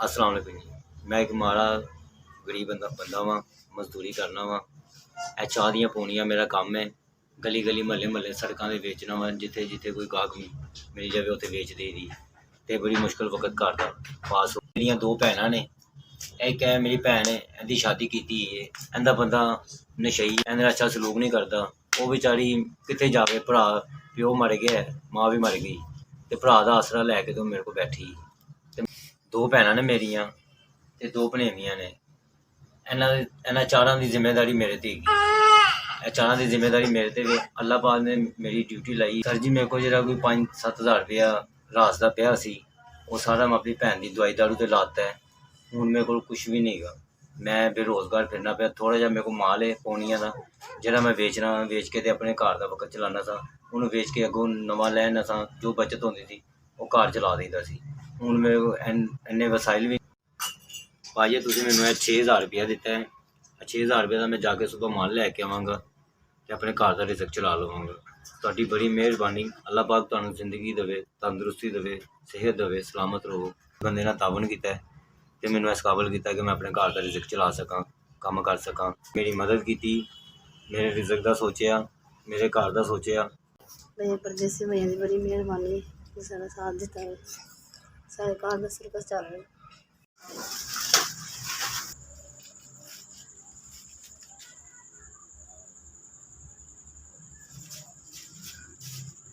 अस्सलाम वालेकुम जी। मैं एक माड़ा गरीब बंदा वां, मजदूरी करना वां। ਇਹ ਚਾਹ ਦੀਆਂ ਪੂਣੀਆਂ ਮੇਰਾ ਕੰਮ ਹੈ। ਗਲੀ ਗਲੀ ਮਹੱਲੇ ਮਹੱਲੇ ਸੜਕਾਂ 'ਤੇ ਵੇਚਣਾ ਵਾ, ਜਿੱਥੇ ਜਿੱਥੇ ਕੋਈ ਗਾਹਕ ਮਿਲ ਜਾਵੇ ਉੱਥੇ ਵੇਚ ਦੇਈਦੀ। ਅਤੇ ਬੜੀ ਮੁਸ਼ਕਿਲ ਵਕਤ ਘਰ ਦਾ ਪਾਸ ਹੋ। ਮੇਰੀਆਂ ਦੋ ਭੈਣਾਂ ਨੇ, ਇੱਕ ਹੈ ਮੇਰੀ ਭੈਣ ਹੈ, ਇਹਦੀ ਸ਼ਾਦੀ ਕੀਤੀ ਹੈ। ਇਹਦਾ ਬੰਦਾ ਨਸ਼ਈ, ਇਹਦੇ ਨਾਲ ਅੱਛਾ ਸਲੂਕ ਨਹੀਂ ਕਰਦਾ। ਉਹ ਵਿਚਾਰੀ ਕਿੱਥੇ ਜਾਵੇ, ਭਰਾ ਪਿਓ ਮਰ ਗਿਆ, ਮਾਂ ਵੀ ਮਰ ਗਈ, ਅਤੇ ਭਰਾ ਦਾ ਆਸਰਾ ਲੈ ਕੇ ਤੂੰ ਮੇਰੇ ਕੋਲ ਬੈਠੀ। ਅਤੇ ਦੋ ਭੈਣਾਂ ਨੇ ਮੇਰੀਆਂ ਅਤੇ ਦੋ ਭਣੇਵੀਆਂ ਨੇ। ਇਹਨਾਂ ਚਾਰਾਂ ਦੀ ਜ਼ਿੰਮੇਵਾਰੀ ਮੇਰੇ 'ਤੇ ਹੈਗੀ। ਇਹ ਚਾਰਾਂ ਦੀ ਜ਼ਿੰਮੇਵਾਰੀ ਮੇਰੇ 'ਤੇ ਵੀ ਅੱਲਾਹ ਪਾਕ ਨੇ ਮੇਰੀ ਡਿਊਟੀ ਲਾਈ। ਸਰ ਜੀ ਮੇਰੇ ਕੋਲ ਜਿਹੜਾ ਕੋਈ 5-7 ਹਜ਼ਾਰ ਰੁਪਇਆ ਰਾਸ ਦਾ ਪਿਆ ਸੀ, ਉਹ ਸਾਰਾ ਮੈਂ ਆਪਣੀ ਭੈਣ ਦੀ ਦਵਾਈ ਦਾਰੂ 'ਤੇ ਲਾਤਾ ਹੈ। ਹੁਣ ਮੇਰੇ ਕੋਲ ਕੁਛ ਵੀ ਨਹੀਂ ਹੈਗਾ। ਮੈਂ ਬੇਰੁਜ਼ਗਾਰ ਫਿਰਨਾ ਪਿਆ। ਥੋੜ੍ਹਾ ਜਿਹਾ ਮੇਰੇ ਕੋਲ ਮਾਲ ਹੈ ਪੌਣੀਆਂ ਦਾ, ਜਿਹੜਾ ਮੈਂ ਵੇਚ ਕੇ ਅਤੇ ਆਪਣੇ ਘਰ ਦਾ ਵਕਤ ਚਲਾਉਂਦਾ ਸਾਂ। ਉਹਨੂੰ ਵੇਚ ਕੇ ਅੱਗੋਂ ਨਵਾਂ ਲੈਣਾ ਸਾਂ, ਜੋ ਬੱਚਤ ਹੁੰਦੀ ਸੀ ਉਹ ਘਰ ਚਲਾ ਦਈਦਾ ਸੀ। ਹੁਣ ਮੇਰੇ ਕੋਲ ਇੰਨੇ ਵਸਾਇਲ ਵੀ। ਭਾਜੀ ਤੁਸੀਂ ਮੈਨੂੰ ਇਹ 6000 ਰੁਪਇਆ ਦਿੱਤਾ ਹੈ। 6000 ਰੁਪਏ ਦਾ ਮੈਂ ਜਾ ਕੇ ਸੁਬਹ ਮਾਲ ਲੈ ਕੇ ਆਵਾਂਗਾ ਅਤੇ ਆਪਣੇ ਘਰ ਦਾ ਰਿਜ਼ਕ ਚਲਾ ਲਵਾਂਗਾ। ਤੁਹਾਡੀ ਬੜੀ ਮਿਹਰਬਾਨੀ। ਅੱਲਾਹ ਪਾਕ ਤੁਹਾਨੂੰ ਜ਼ਿੰਦਗੀ ਦੇਵੇ, ਤੰਦਰੁਸਤੀ ਦੇਵੇ, ਸਿਹਤ ਦੇਵੇ, ਸਲਾਮਤ ਰਹੋ। ਬੰਦੇ ਨਾਲ ਤਾਵਨ ਕੀਤਾ ਅਤੇ ਮੈਨੂੰ ਇਸ ਕਾਬਲ ਕੀਤਾ ਕਿ ਮੈਂ ਆਪਣੇ ਘਰ ਦਾ ਰਿਜ਼ਕ ਚਲਾ ਸਕਾਂ, ਕੰਮ ਕਰ ਸਕਾਂ। ਮੇਰੀ ਮਦਦ ਕੀਤੀ, ਮੇਰੇ ਰਿਜ਼ਕ ਦਾ ਸੋਚਿਆ, ਮੇਰੇ ਘਰ ਦਾ ਸੋਚਿਆ। ਮੇਰੇ ਪਰਦੇਸੀ ਭਈਆਂ ਦੀ ਬੜੀ ਮਿਹਰਬਾਨੀ ਕਿ ਸਾਡਾ ਸਾਥ ਦਿੱਤਾ ਹੈ, ਸਾਡੇ ਘਰ ਦਾ ਸਰਕਸ ਚੱਲ ਰਿਹਾ।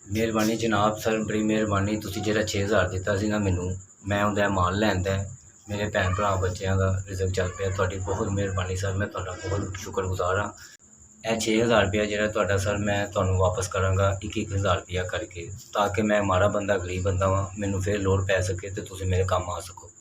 ਮਿਹਰਬਾਨੀ ਜਨਾਬ, ਸਰ ਬੜੀ ਮਿਹਰਬਾਨੀ। ਤੁਸੀਂ ਜਿਹੜਾ 6000 ਦਿੱਤਾ ਸੀ ਨਾ ਮੈਨੂੰ, ਮੈਂ ਉਹਦਾ ਮਾਲ ਲੈਂਦਾ, ਮੇਰੇ ਭੈਣ ਭਰਾ ਬੱਚਿਆਂ ਦਾ ਰਿਜ਼ਕ ਚੱਲ ਪਿਆ। ਤੁਹਾਡੀ ਬਹੁਤ ਮਿਹਰਬਾਨੀ ਸਰ, ਮੈਂ ਤੁਹਾਡਾ ਬਹੁਤ ਸ਼ੁਕਰਗੁਜ਼ਾਰ ਹਾਂ। ਇਹ 6000 ਰੁਪਇਆ ਜਿਹੜਾ ਤੁਹਾਡਾ ਸਰ, ਮੈਂ ਤੁਹਾਨੂੰ ਵਾਪਸ ਕਰਾਂਗਾ 1-1000 ਰੁਪਇਆ ਕਰਕੇ, ਤਾਂ ਕਿ ਮੈਂ ਮਾੜਾ ਬੰਦਾ ਗਰੀਬ ਬੰਦਾ ਵਾਂ, ਮੈਨੂੰ ਫਿਰ ਲੋੜ ਪੈ ਸਕੇ ਅਤੇ ਤੁਸੀਂ ਮੇਰੇ ਕੰਮ ਆ ਸਕੋ।